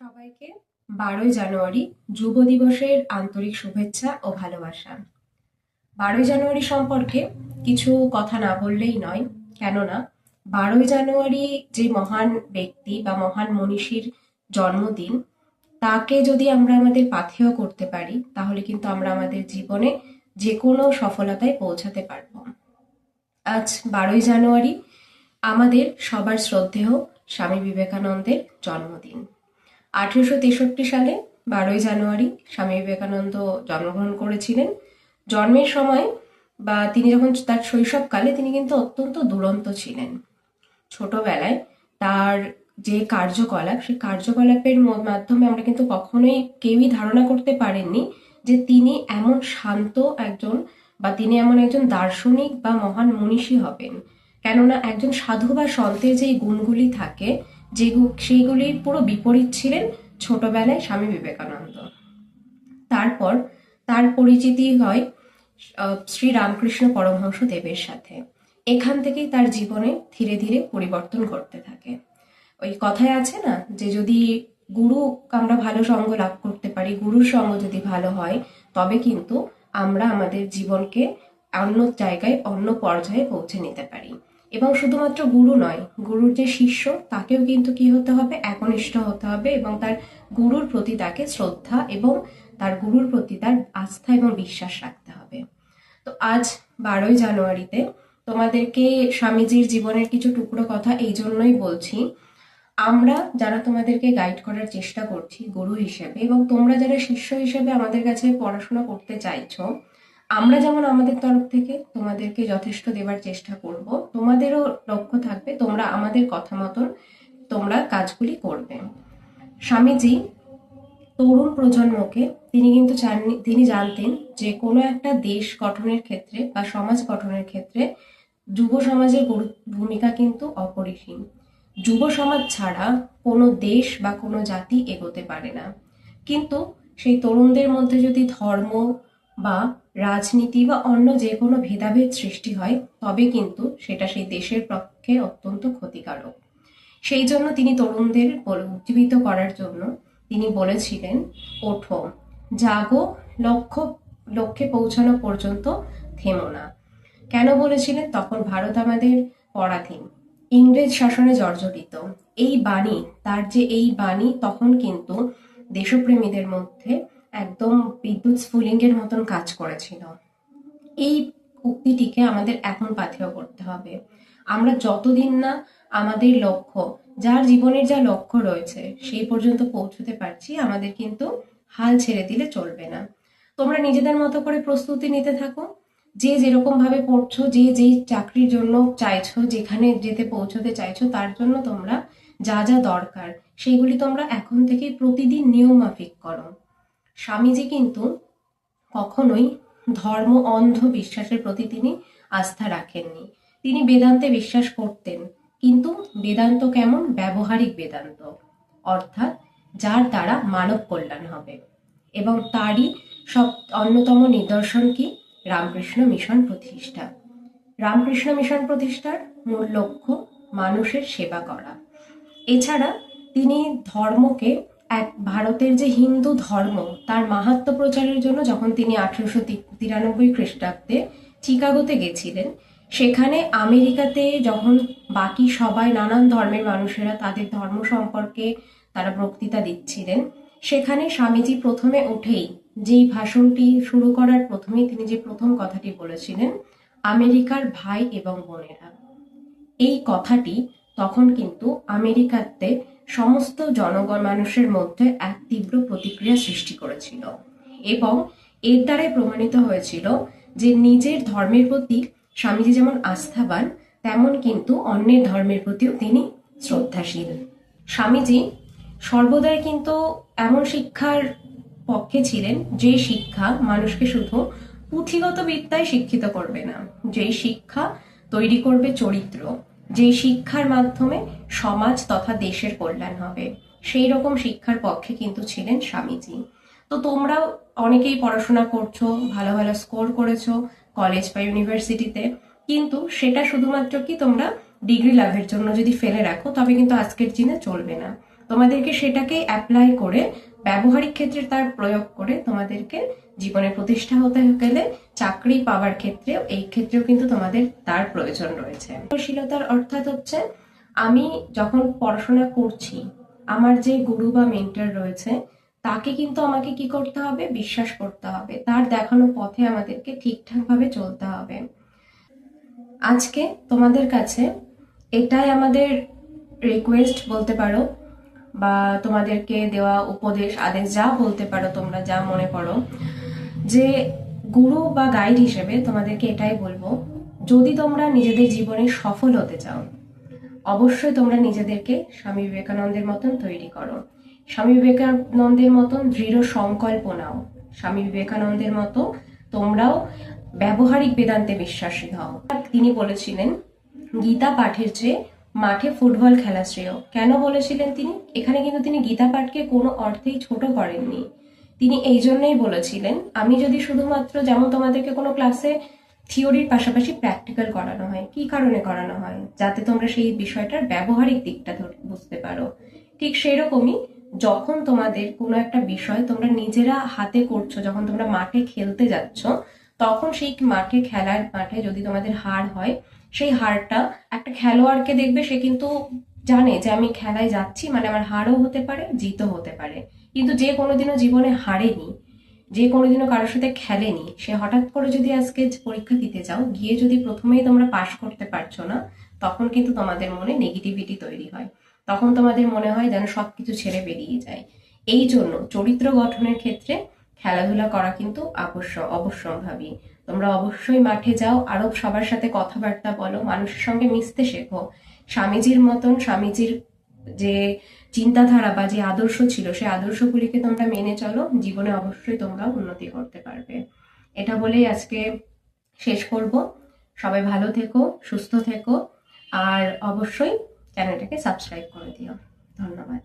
সবাইকে 12ই জানুয়ারি যুব দিবসের আন্তরিক শুভেচ্ছা ও ভালোবাসা। 12ই জানুয়ারি সম্পর্কে কিছু কথা না বললেই নয়, কেননা 12ই জানুয়ারি যে মহান ব্যক্তি বা মহান মনীষীর জন্মদিন, তাকে যদি আমরা আমাদের পাথেয় করতে পারি তাহলে কিন্তু আমরা আমাদের জীবনে যে কোনো সফলতায় পৌঁছাতে পারবো। আজ 12ই জানুয়ারি আমাদের সবার শ্রদ্ধেয় স্বামী বিবেকানন্দের জন্মদিন। 1863 সালে 12ই জানুয়ারি স্বামী বিবেকানন্দ জন্মগ্রহণ করেছিলেন। জন্মের সময় বা তিনি যখন তার শৈশবকালে তিনি কিন্তু অত্যন্ত দুরন্ত ছিলেন। ছোটবেলায় তার যে কার্যকলাপ, সেই কার্যকলাপের মাধ্যমে আমরা কিন্তু কখনোই কেউই ধারণা করতে পারেননি যে তিনি এমন শান্ত একজন বা তিনি এমন একজন দার্শনিক বা মহান মনীষী হবেন। কেননা একজন সাধু বা সন্তের যেই গুণগুলি থাকে, সেইগুলির পুরো বিপরীত ছিলেন ছোটবেলায় স্বামী বিবেকানন্দ। তারপর তার পরিচিতি হয় শ্রী রামকৃষ্ণ পরমহংস দেবের সাথে। এখান থেকেই তার জীবনে ধীরে ধীরে পরিবর্তন ঘটতে থাকে। ওই কথায় আছে না যে যদি গুরু আমরা ভালো সঙ্গ লাভ করতে পারি, গুরুর সঙ্গ যদি ভালো হয়, তবে কিন্তু আমরা আমাদের জীবনকে অন্য জায়গায় অন্য পর্যায়ে পৌঁছে নিতে পারি। এবং শুধুমাত্র গুরু নয়, গুরুর যে শিষ্য তাকেও কিন্তু কি হতে হবে, একনিষ্ঠ হতে হবে এবং তার গুরুর প্রতি তাকে শ্রদ্ধা এবং তার গুরুর প্রতি তার আস্থা এবং বিশ্বাস রাখতে হবে। তো আজ 12ই জানুয়ারিতে তোমাদেরকে স্বামীজির জীবনের কিছু টুকরো কথা এই জন্যই বলছি। আমরা যারা তোমাদেরকে গাইড করার চেষ্টা করছি গুরু হিসেবে, এবং তোমরা যারা শিষ্য হিসেবে আমাদের কাছে পড়াশোনা করতে চাইছো, আমরা যেমন আমাদের তরফ থেকে তোমাদেরকে যথেষ্ট দেবার চেষ্টা করব, তোমাদেরও লক্ষ্য থাকবে তোমরা আমাদের কথা মতন তোমরা কাজগুলি করবে। স্বামীজি তরুণ প্রজন্মকে তিনি জানতেন যে কোনো একটা দেশ গঠনের ক্ষেত্রে বা সমাজ গঠনের ক্ষেত্রে যুব সমাজের ভূমিকা কিন্তু অপরিসীম। যুব সমাজ ছাড়া কোনো দেশ বা কোনো জাতি এগোতে পারে না। কিন্তু সেই তরুণদের মধ্যে যদি ধর্ম বা রাজনীতি বা অন্য যে কোনো ভেদাভেদ সৃষ্টি হয়, তবে কিন্তু সেটা সেই দেশের পক্ষে অত্যন্ত ক্ষতিকারক। সেই জন্য তিনি তরুণদের উজ্জীবিত করার জন্য তিনি বলেছিলেন, ওঠো, জাগো, লক্ষ্যে পৌঁছানো পর্যন্ত থেমো না। কেন বলেছিলেন? তখন ভারত আমাদের পরাধীন, ইংরেজ শাসনে জর্জরিত। এই বাণী তখন কিন্তু দেশপ্রেমীদের মধ্যে একদম বিদ্যুৎ স্ফুলিঙ্গের মতন কাজ করেছিল। এই উক্তিটিকে আমাদের এখন পাথেয় করতে হবে। আমরা যতদিন না আমাদের লক্ষ্য, যার জীবনের যা লক্ষ্য রয়েছে সেই পর্যন্ত পৌঁছতে পারছি, আমাদের কিন্তু হাল ছেড়ে দিলে চলবে না। তোমরা নিজেদের মতো করে প্রস্তুতি নিতে থাকো। যে যেরকম ভাবে পড়ছো, যে যেই চাকরির জন্য চাইছো, যেখানে যেতে পৌঁছতে চাইছো, তার জন্য তোমরা যা যা দরকার সেইগুলি তোমরা এখন থেকে প্রতিদিন নিয়ম মাফিক করো। স্বামীজি কিন্তু কখনোই ধর্ম অন্ধ বিশ্বাসের প্রতি তিনি আস্থা রাখেননি। তিনি বেদান্তে বিশ্বাস করতেন, কিন্তু বেদান্ত কেমন? ব্যবহারিক বেদান্ত, অর্থাৎ যার দ্বারা মানব কল্যাণ হবে। এবং তারই সব অন্যতম নিদর্শন কি? রামকৃষ্ণ মিশন প্রতিষ্ঠা। রামকৃষ্ণ মিশন প্রতিষ্ঠার মূল লক্ষ্য মানুষের সেবা করা। এছাড়া তিনি ধর্মকে ভারতের যে হিন্দু ধর্ম তার মাহাত্ম্য প্রচারের জন্য যখন তিনি 1893 খ্রিস্টাব্দে চিকাগোতে গেছিলেন, সেখানে আমেরিকাতে যখন বাকি সবাই নানান ধর্মের মানুষেরা তাদের ধর্ম সম্পর্কে তারা বক্তৃতা দিচ্ছিলেন, সেখানে স্বামীজি প্রথমে উঠেই যেই ভাষণটি শুরু করার প্রথমেই তিনি যে প্রথম কথাটি বলেছিলেন, আমেরিকার ভাই এবং বোনেরা। এই কথাটি তখন কিন্তু আমেরিকাতে সমস্ত জনগণ মানুষের মধ্যে এক তীব্র প্রতিক্রিয়া সৃষ্টি করেছিল, এবং এর দ্বারাই প্রমাণিত হয়েছিল যে নিজের ধর্মের প্রতি স্বামীজি যেমন আস্থাবান, তেমন কিন্তু অন্যের ধর্মের প্রতিও তিনি শ্রদ্ধাশীল। স্বামীজি সর্বদাই কিন্তু এমন শিক্ষার পক্ষে ছিলেন যে শিক্ষা মানুষকে শুধু পুঁথিগত বিদ্যায় শিক্ষিত করবে না, যেই শিক্ষা তৈরি করবে চরিত্র, যে শিক্ষার মাধ্যমে সমাজ তথা দেশের কল্যাণ হবে, সেই রকম শিক্ষার পক্ষে কিন্তু ছিলেন স্বামীজি। তো তোমরাও অনেকেই পড়াশোনা করছো, ভালো ভালো স্কোর করেছো কলেজ বা ইউনিভার্সিটিতে, কিন্তু সেটা শুধুমাত্র কি তোমরা ডিগ্রি লাভের জন্য যদি ফেলে রাখো, তবে কিন্তু আজকের দিনে চলবে না। তোমাদেরকে সেটাকেই অ্যাপ্লাই করে ব্যবহারিক ক্ষেত্রে তার প্রয়োগ করে তোমাদেরকে জীবনে প্রতিষ্ঠা হতে গেলে চাকরি পাওয়ার ক্ষেত্রেও এই ক্ষেত্রেও কিন্তু তোমাদের তার প্রয়োজন রয়েছে। নির্ভরশীলতার অর্থাৎ হচ্ছে আমি যখন পড়াশোনা করছি, আমার যে গুরু বা মেন্টর রয়েছে তাকে কিন্তু আমাকে কি করতে হবে, বিশ্বাস করতে হবে, তার দেখানো পথে আমাদেরকে ঠিকঠাকভাবে চলতে হবে। আজকে তোমাদের কাছে এটাই আমাদের রিকোয়েস্ট বলতে পারো, বা তোমাদেরকে দেওয়া উপদেশ আদেশ যা বলতে পারো, তোমরা যা মনে করো, যে গুরু বা গাইড হিসেবে তোমাদেরকে এটাই বলবো, যদি তোমরা নিজেদের জীবনে সফল হতে চাও, অবশ্যই তোমরা নিজেদেরকে স্বামী বিবেকানন্দের মতন তৈরি করো। স্বামী বিবেকানন্দের মতন দৃঢ় সংকল্প নাও। স্বামী বিবেকানন্দের মতো তোমরাও ব্যবহারিক বেদান্তে বিশ্বাসী হও। তিনি বলেছিলেন, গীতা পাঠের চেয়ে মাঠে ফুটবল খেলা শ্রেয়। কেন বলেছিলেন তিনি? এখানে কিন্তু তিনি গীতা পাঠকে কোনো অর্থেই ছোট করেননি। তিনি এই জন্যই বলেছিলেন, আমি যদি শুধুমাত্র, যেমন তোমাদেরকে কোনো ক্লাসে থিওরির পাশাপাশি প্র্যাকটিক্যাল করানো হয়, কি কারণে করানো হয়? যাতে তোমরা সেই বিষয়টার ব্যবহারিক দিকটা বুঝতে পারো। ঠিক সেরকমই যখন তোমাদের কোনো একটা বিষয় তোমরা নিজেরা হাতে করছো, যখন তোমরা মাঠে খেলতে যাচ্ছ, তখন সেই মাঠে, খেলার মাঠে যদি তোমাদের হার হয়, সেই হারটা একটা খেলোয়াড়কে দেখবে, সে কিন্তু জানে যে আমি খেলায় যাচ্ছি মানে আমার হারও হতে পারে, জিতও হতে পারে। কিন্তু যে কোনোদিনও জীবনে হারেনি, যে কোনোদিনও কারোর সাথে খেলেনি, সে হঠাৎ করে যদি আজকে পরীক্ষা দিতে যাও, গিয়ে যদি প্রথমেই তোমরা পাশ করতে পারছো না, তখন কিন্তু তোমাদের মনে নেগেটিভিটি তৈরি হয়। তখন তোমাদের মনে হয় যেন সবকিছু ছেড়ে বেরিয়ে যায়। এই জন্য চরিত্র গঠনের ক্ষেত্রে খেলাধুলা করা কিন্তু অবশ্যম্ভাবী। তোমরা অবশ্যই মাঠে যাও, আরো সবার সাথে কথাবার্তা বলো, মানুষের সঙ্গে মিশতে শেখো। স্বামীজির মতন, স্বামীজির যে চিন্তাধারা বা যে আদর্শ ছিল, সেই আদর্শগুলিকে তোমরা মেনে চলো, জীবনে অবশ্যই তোমরা উন্নতি করতে পারবে। এটা বলেই আজকে শেষ করব। সবাই ভালো থেকো, সুস্থ থেকো, আর অবশ্যই চ্যানেলটাকে সাবস্ক্রাইব করে দিও। ধন্যবাদ।